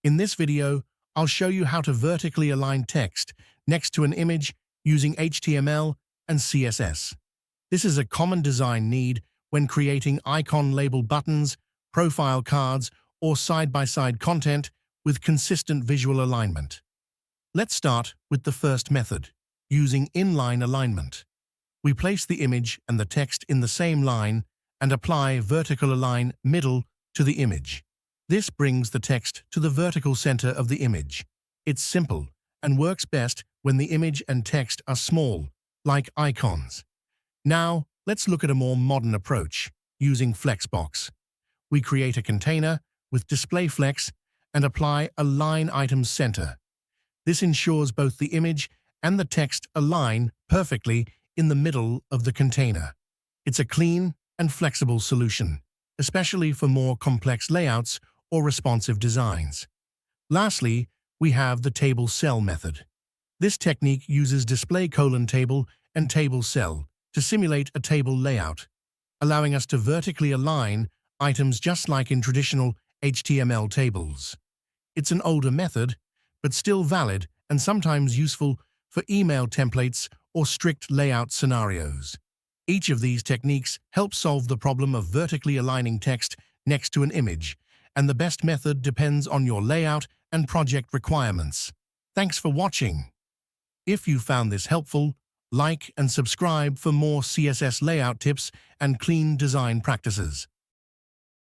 In this video, I'll show you how to vertically align text next to an image using HTML and CSS. This is a common design need when creating icon-label buttons, profile cards, or side-by-side content with consistent visual alignment. Let's start with the first method, using inline alignment. We place the image and the text in the same line and apply vertical align middle to the image. This brings the text to the vertical center of the image. It's simple and works best when the image and text are small, like icons. Now, let's look at a more modern approach, using Flexbox. We create a container with display flex and apply a line items center. This ensures both the image and the text align perfectly in the middle of the container. It's a clean and flexible solution, especially for more complex layouts or responsive designs. Lastly, we have the table cell method. This technique uses display colon table and table cell to simulate a table layout, allowing us to vertically align items just like in traditional HTML tables. It's an older method, but still valid and sometimes useful for email templates or strict layout scenarios. Each of these techniques helps solve the problem of vertically aligning text next to an image, and the best method depends on your layout and project requirements. Thanks for watching. If you found this helpful, like and subscribe for more CSS layout tips and clean design practices.